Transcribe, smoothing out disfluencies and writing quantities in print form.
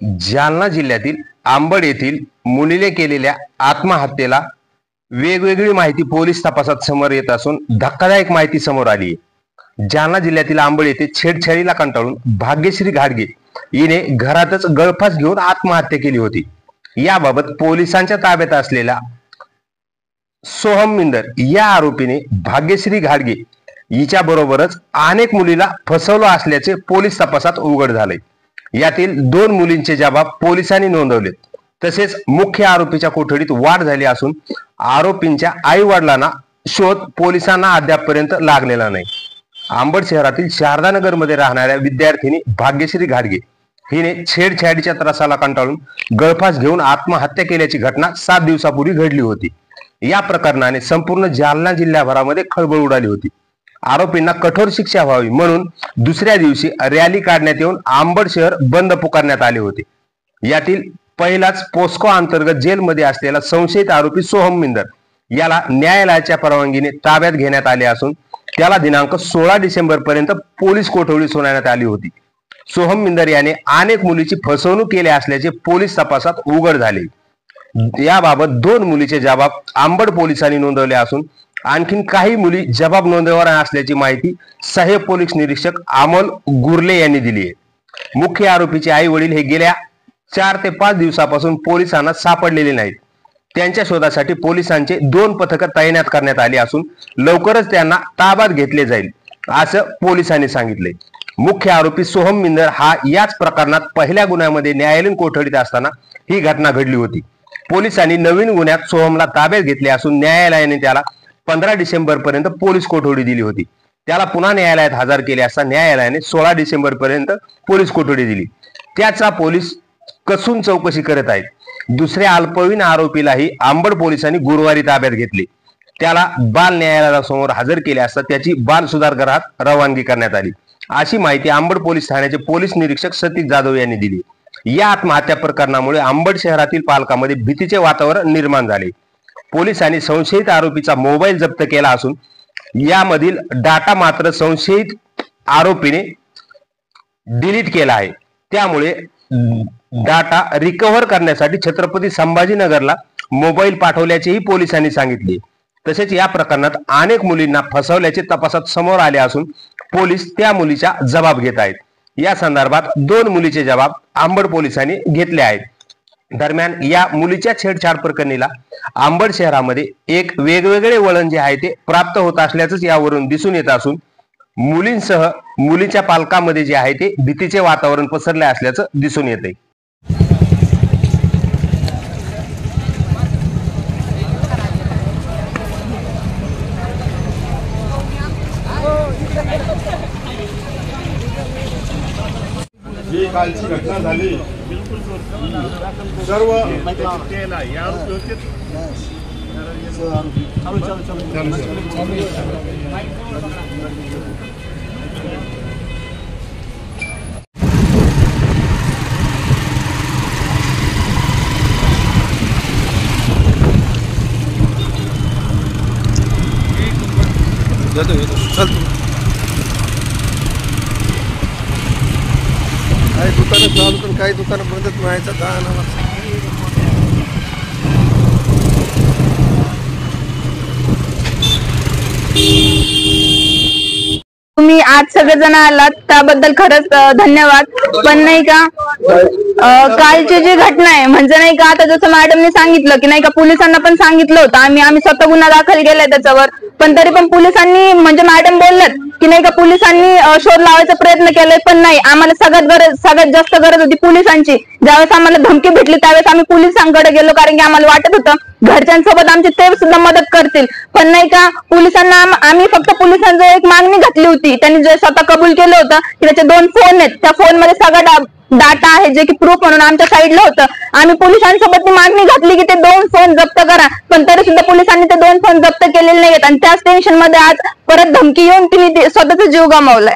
जालना जिल्ह्यातील आंबड येथील मुलीने केलेल्या आत्महत्येला वेगवेगळी माहिती पोलीस तपासात समोर येत असून धक्कादायक माहिती समोर आली आहे। जालना जिल्ह्यातील आंबड येथे छेडछाडीला कंटाळून भाग्यश्री घाडगे हिने घरातच गळफास घेऊन आत्महत्या केली होती। याबाबत पोलिसांच्या ताब्यात असलेल्या सोहम मिंदर या आरोपीने भाग्यश्री घाडगे हिच्या बरोबरच अनेक मुलीला फसवलं असल्याचे पोलीस तपासात उघड झाले। यातील 2 मुलींचे जबाब पोलिसांनी नोंदवले। तसेच मुख्य आरोपीच्या कोठडीत वाढ झाली असून आरोपींच्या आई वडिलांना शोध पोलिसांना अद्यापपर्यंत लागलेला नाही। आंबड शहरातील शारदानगर मध्ये राहणाऱ्या विद्यार्थिनी भाग्यश्री घाडगे हिने छेडछाडीच्या त्रासाला कंटाळून गळफास घेऊन आत्महत्या केल्याची घटना 7 दिवसापूर्वी घडली होती। या प्रकरणाने संपूर्ण जालना जिल्ह्याभरामध्ये खळबळ उडाली होती। आरोपींना कठोर शिक्षा व्हावी म्हणून दुसऱ्या दिवशी रॅली काढण्यात येऊन आंबड शहर बंद पुकारण्यात आले होते। यातील पहिलाच पोस्को अंतर्गत जेलमध्ये असलेला संशयित आरोपी सोहम मिंदर याला न्यायालयाच्या परवानगीने ताब्यात घेण्यात आले असून त्याला दिनांक 16 डिसेंबर पर्यंत पोलीस कोठडी सुनावण्यात आली होती। सोहम मिंदर याने अनेक मुलीची फसवणूक केली असल्याचे पोलीस तपासात उघड झाले। याबाबत 2 मुलीचे जबाब आंबड पोलिसांनी नोंदवले असून आणखीन काही मुली जबाब नोंदवणार असल्याची माहिती सहाय्यक पोलीस निरीक्षक अमोल गुरले यांनी दिली आहे। मुख्य आरोपीचे आई वडील हे गेल्या 4 ते 5 दिवसापासून पोलिसांना सापडलेले नाहीत। त्यांच्या शोधासाठी पोलिसांचे 2 पथक तैनात करण्यात आली असून लवकरच त्यांना ताब्यात घेतले जाईल असं पोलिसांनी सांगितले। मुख्य आरोपी सोहम मिंदर हा याच प्रकरणात पहिल्या गुन्ह्यामध्ये न्यायालयीन कोठडीत असताना ही घटना घडली होती। पोलिसांनी नवीन गुन्ह्यात सोहमला ताब्यात घेतले असून न्यायालयाने त्याला 15 डिसेंबर पर्यंत पोलीस कोठडी दिली होती। त्याला पुन्हा न्यायालयात हजर केले असता न्यायालयाने 16 डिसेंबर पर्यंत पोलीस कोठडी दिली। त्याचा पोलीस कसून चौकशी करत आहेत। दुसऱ्या अल्पवयीन आरोपीलाही आंबड पोलिसांनी गुरुवारी ताब्यात घेतले। त्याला बाल न्यायालयासमोर हजर केले असता त्याची बाल सुधारगृहात रवानगी करण्यात आली अशी माहिती आंबड पोलीस ठाण्याचे पोलीस निरीक्षक सतीश जाधव यांनी दिली। या आत्महत्या प्रकरणामुळे आंबड शहरातील पालकांमध्ये भीतीचे वातावरण निर्माण झाले। पोलिसांनी संशयित आरोपीचा मोबाईल जप्त केला असून यामधील डाटा मात्र संशयित आरोपीने डिलीट केला आहे। त्यामुळे डाटा रिकव्हर करण्यासाठी छत्रपती संभाजीनगरला मोबाईल पाठवल्याचेही पोलिसांनी सांगितले। तसेच या प्रकरणात अनेक मुलींना फसवल्याचे तपासात समोर आले असून पोलीस त्या मुलीचा जबाब घेत आहेत। या संदर्भात 2 मुलीचे जबाब आंबड पोलिसांनी घेतले आहेत। दरम्यान या मुलीच्या छेडछाड प्रकरणीला आंबड शहरामध्ये एक वेगवेगळे वळण जे आहे ते प्राप्त होत असल्याचंच यावरून दिसून येत असून मुलींसह मुलीच्या पालकांमध्ये जे आहे ते भीतीचे वातावरण पसरले असल्याचं दिसून येते। जी कालची घटना झाली सर्व काही दुकानं चालू पण काही दुकानं बंदच व्हायचं तुम्ही आज सगळेजण आलात त्याबद्दल खरंच धन्यवाद। पण नाही का कालची जी घटना आहे म्हणजे नाही का आता जसं मॅडमने सांगितलं की नाही का पोलिसांना पण सांगितलं होतं आम्ही स्वतः गुन्हा दाखल केलाय त्याच्यावर, पण तरी पण पोलिसांनी म्हणजे मॅडम बोलल्यात की नाही का पोलिसांनी शोध लावायचा प्रयत्न केलाय, पण नाही आम्हाला सगळ्यात जास्त गरज होती पोलिसांची। ज्यावेळेस आम्हाला धमकी भेटली त्यावेळेस आम्ही पोलिसांकडे गेलो कारण की आम्हाला वाटत होतं घरच्यांसोबत आमची ते सुद्धा मदत करतील, पण नाही का पोलिसांना आम्ही फक्त पोलिसांचं एक मागणी घातली होती। त्यांनी जे स्वतः कबूल केलं होतं की त्याचे 2 फोन आहेत, त्या फोन मध्ये सगळा डाटा आहे जे की प्रूफ म्हणून आमच्या साईडला होतं। आम्ही पोलिसांसोबत ती मागणी घातली की ते 2 फोन जप्त करा, पण तरी सुद्धा पोलिसांनी ते 2 फोन जप्त केलेले नाहीत आणि त्याच टेन्शन मध्ये आज परत धमकी येऊन तिने स्वतःचा जीव गमावलाय।